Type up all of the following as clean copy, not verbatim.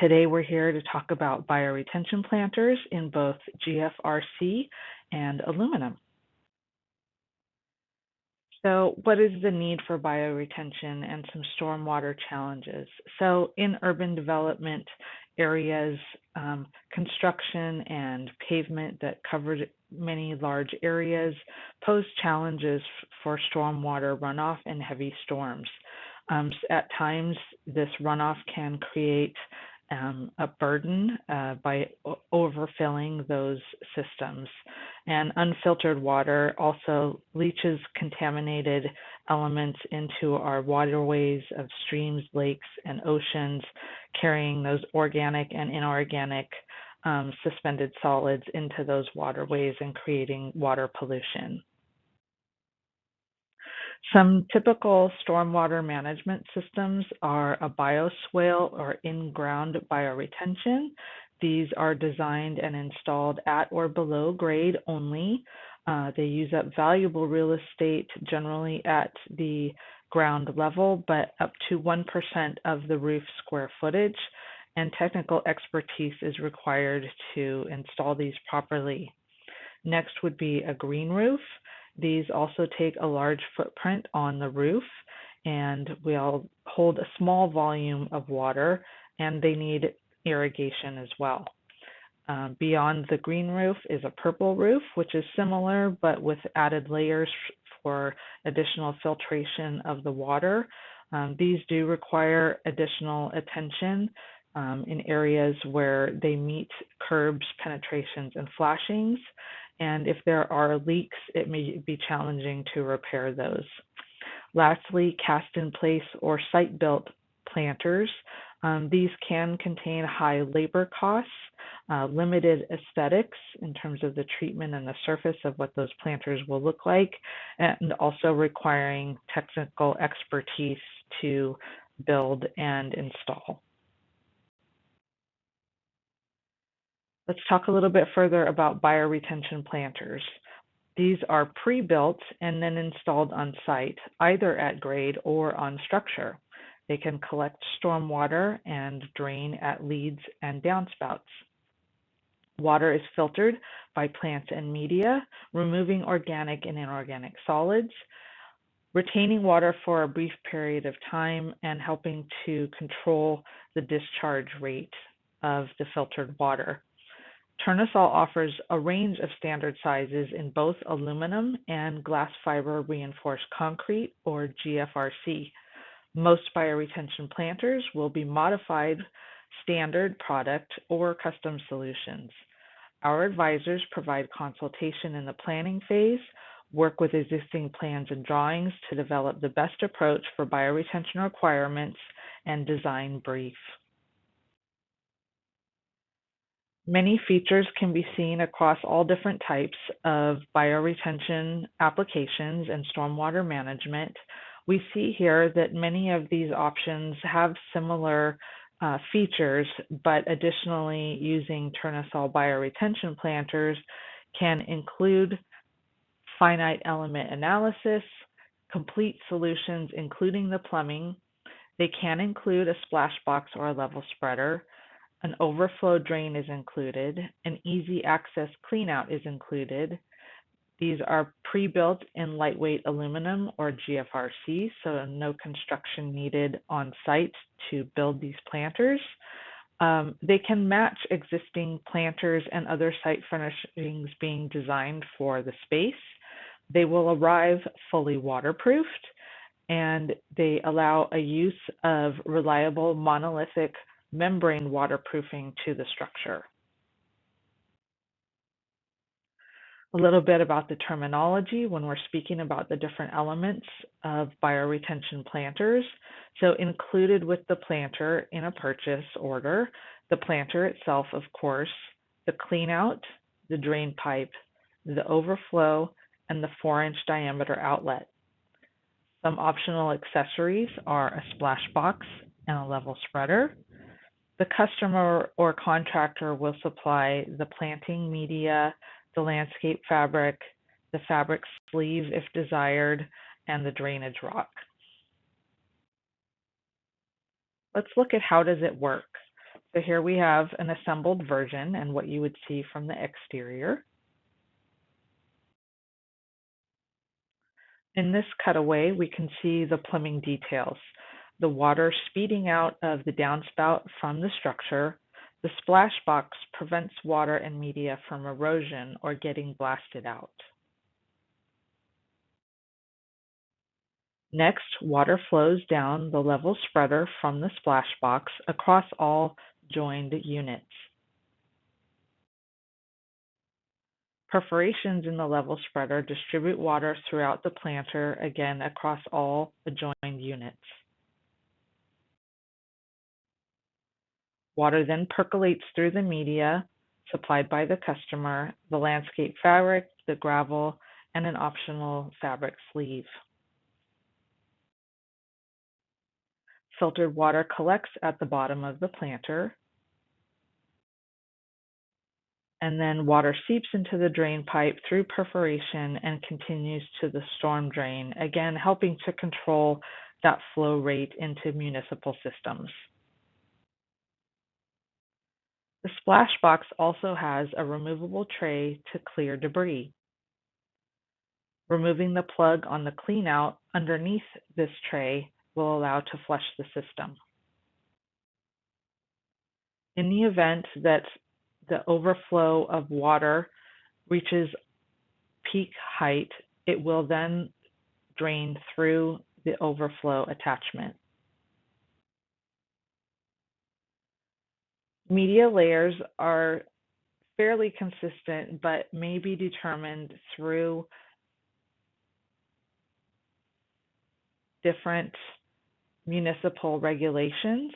Today we're here to talk about bioretention planters in both GFRC and aluminum. So what is the need for bioretention and some stormwater challenges? So in urban development areas, construction and pavement that covered many large areas pose challenges for stormwater runoff and heavy storms. At times, this runoff can create a burden by overfilling those systems. And unfiltered water also leaches contaminated elements into our waterways of streams, lakes, and oceans, carrying those organic and inorganic suspended solids into those waterways and creating water pollution. Some typical stormwater management systems are a bioswale or in-ground bioretention. These are designed and installed at or below grade only. They use up valuable real estate, generally at the ground level, but up to 1% of the roof square footage, and technical expertise is required to install these properly. Next would be a green roof. These also take a large footprint on the roof and will hold a small volume of water, and they need irrigation as well. Beyond the green roof is a purple roof, which is similar but with added layers for additional filtration of the water. These do require additional attention in areas where they meet curbs, penetrations, and flashings. And if there are leaks, it may be challenging to repair those. Lastly, cast-in-place or site-built planters. These can contain high labor costs, limited aesthetics in terms of the treatment and the surface of what those planters will look like, and also requiring technical expertise to build and install. Let's talk a little bit further about bioretention planters. These are pre-built and then installed on site, either at grade or on structure. They can collect stormwater and drain at leads and downspouts. Water is filtered by plants and media, removing organic and inorganic solids, retaining water for a brief period of time, and helping to control the discharge rate of the filtered water. Tournesol offers a range of standard sizes in both aluminum and glass fiber reinforced concrete, or GFRC. Most bioretention planters will be modified standard product or custom solutions. Our advisors provide consultation in the planning phase, work with existing plans and drawings to develop the best approach for bioretention requirements, and design brief. Many features can be seen across all different types of bioretention applications and stormwater management. We see here that many of these options have similar features, but additionally, using Tournesol bioretention planters can include finite element analysis, complete solutions including the plumbing. They can include a splash box or a level spreader. An overflow drain is included. An easy access cleanout is included. These are pre-built in lightweight aluminum or GFRC, so no construction needed on site to build these planters. They can match existing planters and other site furnishings being designed for the space. They will arrive fully waterproofed, and they allow a use of reliable monolithic membrane waterproofing to the structure. A little bit about the terminology when we're speaking about the different elements of bioretention planters. So included with the planter in a purchase order, the planter itself, of course, the cleanout, the drain pipe, the overflow, and the 4-inch diameter outlet. Some optional accessories are a splash box and a level spreader. The customer or contractor will supply the planting media, the landscape fabric, the fabric sleeve if desired, and the drainage rock. Let's look at how does it work. So here we have an assembled version and what you would see from the exterior. In this cutaway, we can see the plumbing details. The water speeding out of the downspout from the structure. The splash box prevents water and media from erosion or getting blasted out. Next, water flows down the level spreader from the splash box across all joined units. Perforations in the level spreader distribute water throughout the planter, again across all adjoined units. Water then percolates through the media supplied by the customer, the landscape fabric, the gravel, and an optional fabric sleeve. Filtered water collects at the bottom of the planter, and then water seeps into the drain pipe through perforation and continues to the storm drain, again helping to control that flow rate into municipal systems. The splash box also has a removable tray to clear debris. Removing the plug on the cleanout underneath this tray will allow to flush the system. In the event that the overflow of water reaches peak height, it will then drain through the overflow attachment. Media layers are fairly consistent, but may be determined through different municipal regulations.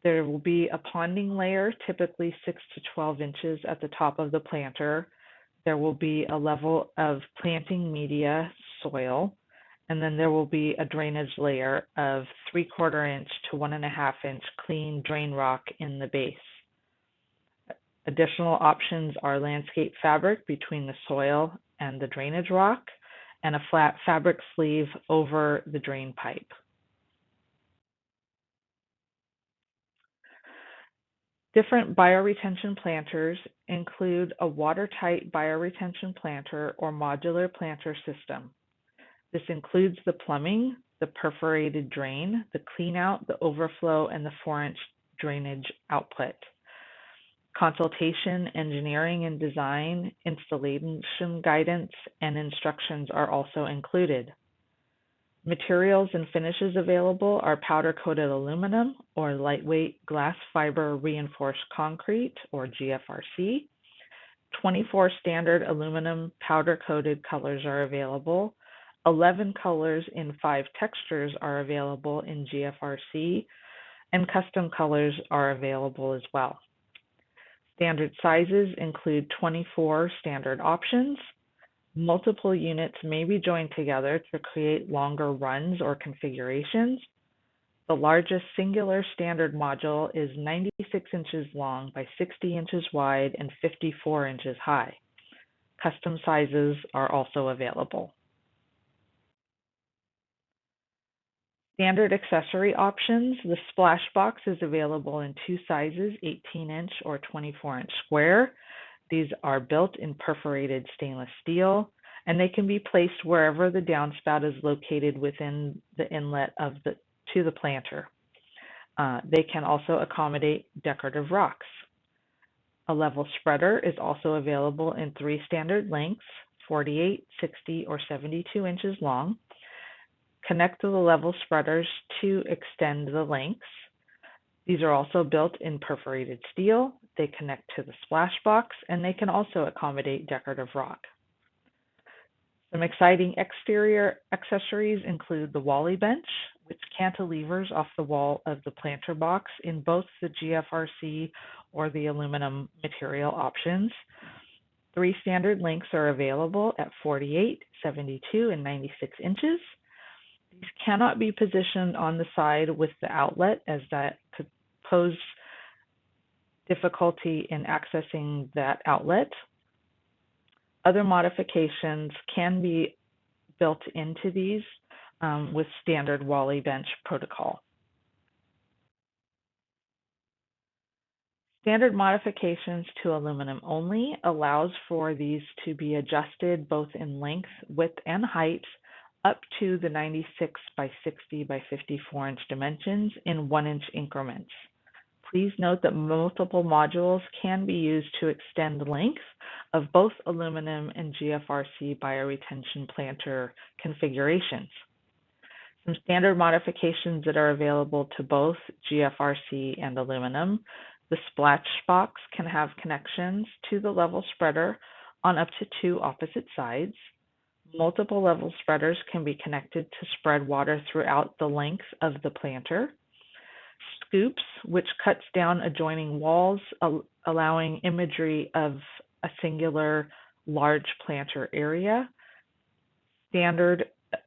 There will be a ponding layer, typically 6 to 12 inches at the top of the planter. There will be a level of planting media soil, and then there will be a drainage layer of 3/4 inch to 1.5 inch clean drain rock in the base. Additional options are landscape fabric between the soil and the drainage rock, and a flat fabric sleeve over the drain pipe. Different bioretention planters include a watertight bioretention planter or modular planter system. This includes the plumbing, the perforated drain, the cleanout, the overflow, and the 4-inch drainage output. Consultation, engineering and design, installation guidance, and instructions are also included. Materials and finishes available are powder-coated aluminum or lightweight glass fiber reinforced concrete or GFRC. 24 standard aluminum powder-coated colors are available. 11 colors in 5 textures are available in GFRC, and custom colors are available as well. Standard sizes include 24 standard options. Multiple units may be joined together to create longer runs or configurations. The largest singular standard module is 96 inches long by 60 inches wide and 54 inches high. Custom sizes are also available. Standard accessory options. The splash box is available in 2 sizes, 18-inch or 24-inch square. These are built in perforated stainless steel, and they can be placed wherever the downspout is located within the inlet to the planter. They can also accommodate decorative rocks. A level spreader is also available in 3 standard lengths, 48, 60, or 72 inches long. Connect to the level spreaders to extend the lengths. These are also built in perforated steel. They connect to the splash box, and they can also accommodate decorative rock. Some exciting exterior accessories include the Wally bench, which cantilevers off the wall of the planter box in both the GFRC or the aluminum material options. 3 standard lengths are available at 48, 72, and 96 inches. These cannot be positioned on the side with the outlet, as that could pose difficulty in accessing that outlet. Other modifications can be built into these with standard Wally bench protocol. Standard modifications to aluminum only allows for these to be adjusted both in length, width, and height up to the 96 by 60 by 54 inch dimensions in 1-inch increments. Please note that multiple modules can be used to extend length of both aluminum and GFRC bioretention planter configurations. Some standard modifications that are available to both GFRC and aluminum. The splash box can have connections to the level spreader on up to 2 opposite sides. Multiple level spreaders can be connected to spread water throughout the length of the planter. Scoops, which cuts down adjoining walls, allowing imagery of a singular large planter area. Standard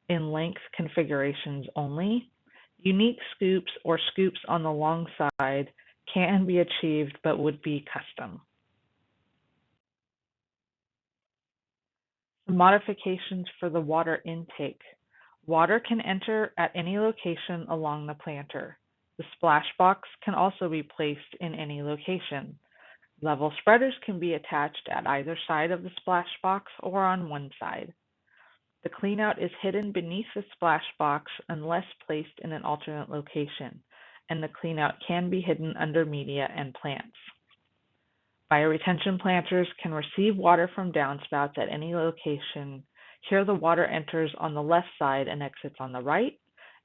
in length configurations only. Unique scoops or scoops on the long side can be achieved but would be custom. Modifications for the water intake. Water can enter at any location along the planter. The splash box can also be placed in any location. Level spreaders can be attached at either side of the splash box or on one side. The cleanout is hidden beneath the splash box unless placed in an alternate location, and the cleanout can be hidden under media and plants. Bioretention planters can receive water from downspouts at any location. Here the water enters on the left side and exits on the right,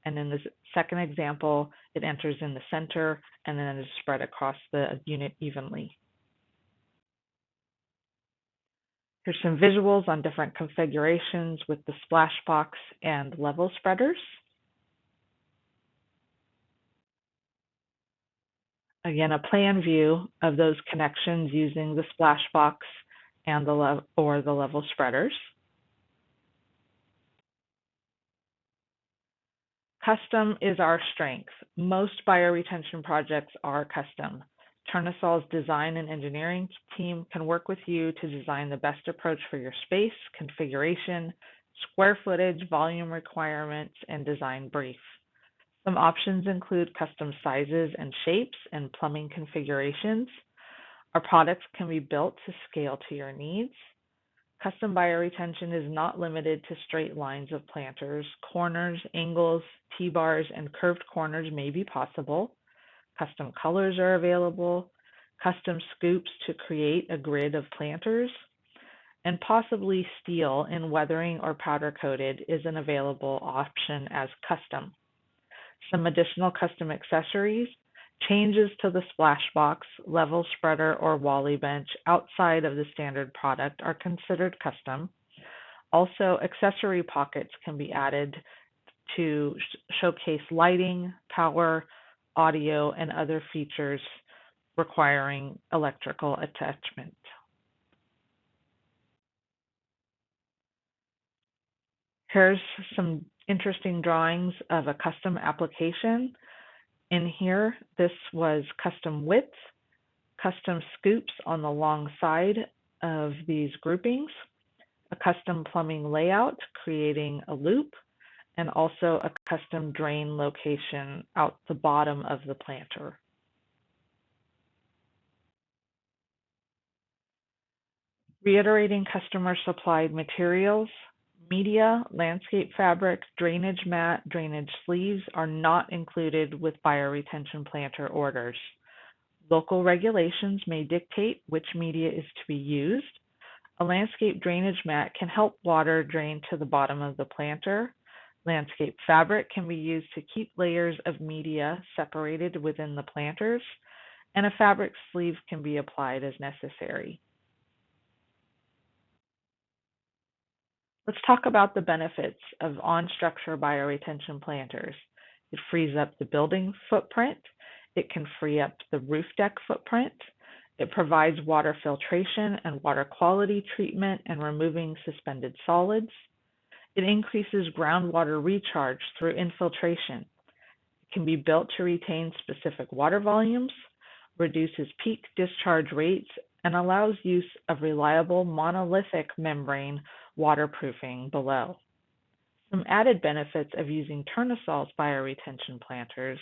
and in the second example, it enters in the center and then is spread across the unit evenly. Here's some visuals on different configurations with the splash box and level spreaders. Again, a plan view of those connections using the splash box and the level spreaders. Custom is our strength. Most bioretention projects are custom. Tournesol's design and engineering team can work with you to design the best approach for your space, configuration, square footage, volume requirements, and design brief. Some options include custom sizes and shapes and plumbing configurations. Our products can be built to scale to your needs. Custom bioretention is not limited to straight lines of planters. Corners, angles, T-bars, and curved corners may be possible. Custom colors are available. Custom scoops to create a grid of planters. And possibly steel in weathering or powder coated is an available option as custom. Some additional custom accessories, changes to the splash box, level spreader, or wally bench outside of the standard product are considered custom. Also, accessory pockets can be added to showcase lighting, power, audio, and other features requiring electrical attachment. Here's some interesting drawings of a custom application. In here, this was custom width, custom scoops on the long side of these groupings, a custom plumbing layout creating a loop, and also a custom drain location out the bottom of the planter. Reiterating customer supplied materials, media, landscape fabric, drainage mat, drainage sleeves are not included with bioretention planter orders. Local regulations may dictate which media is to be used. A landscape drainage mat can help water drain to the bottom of the planter. Landscape fabric can be used to keep layers of media separated within the planters, and a fabric sleeve can be applied as necessary. Let's talk about the benefits of on-structure bioretention planters. It frees up the building footprint. It can free up the roof deck footprint. It provides water filtration and water quality treatment and removing suspended solids. It increases groundwater recharge through infiltration. It can be built to retain specific water volumes, reduces peak discharge rates, and allows use of reliable monolithic membrane waterproofing below. Some added benefits of using Tournesol's bioretention planters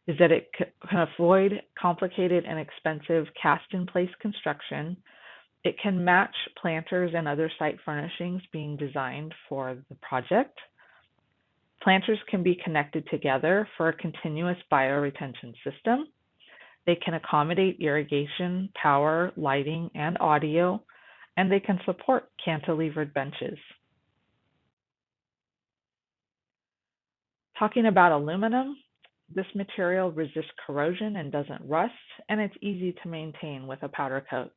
is that it can avoid complicated and expensive cast-in-place construction. It can match planters and other site furnishings being designed for the project. Planters can be connected together for a continuous bioretention system. They can accommodate irrigation, power, lighting, and audio, and they can support cantilevered benches. Talking about aluminum, this material resists corrosion and doesn't rust, and it's easy to maintain with a powder coat.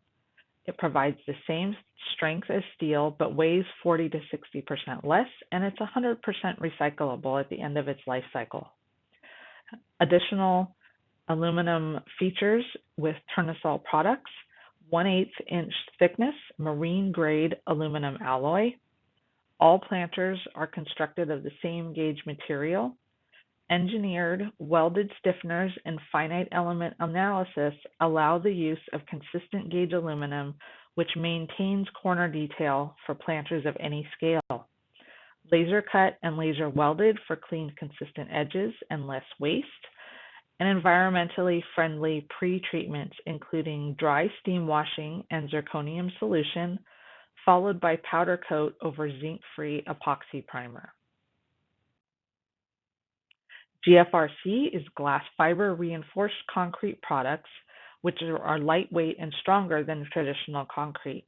It provides the same strength as steel, but weighs 40 to 60% less, and it's 100% recyclable at the end of its life cycle. Additional aluminum features with Tournesol products: 1/8 inch thickness, marine grade aluminum alloy. All planters are constructed of the same gauge material. Engineered welded stiffeners and finite element analysis allow the use of consistent gauge aluminum, which maintains corner detail for planters of any scale. Laser cut and laser welded for clean, consistent edges and less waste. And environmentally friendly pre-treatments, including dry steam washing and zirconium solution, followed by powder coat over zinc-free epoxy primer. GFRC is glass fiber reinforced concrete products, which are lightweight and stronger than traditional concrete.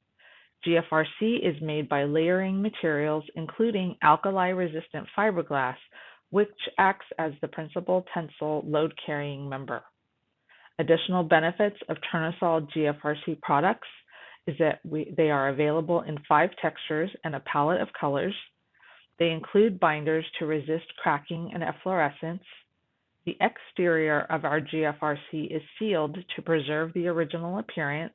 GFRC is made by layering materials, including alkali-resistant fiberglass, which acts as the principal tensile load-carrying member. Additional benefits of Tournesol GFRC products is that they are available in 5 textures and a palette of colors. They include binders to resist cracking and efflorescence. The exterior of our GFRC is sealed to preserve the original appearance.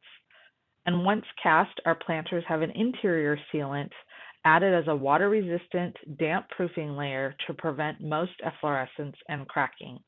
And once cast, our planters have an interior sealant added as a water-resistant, damp-proofing layer to prevent most efflorescence and cracking.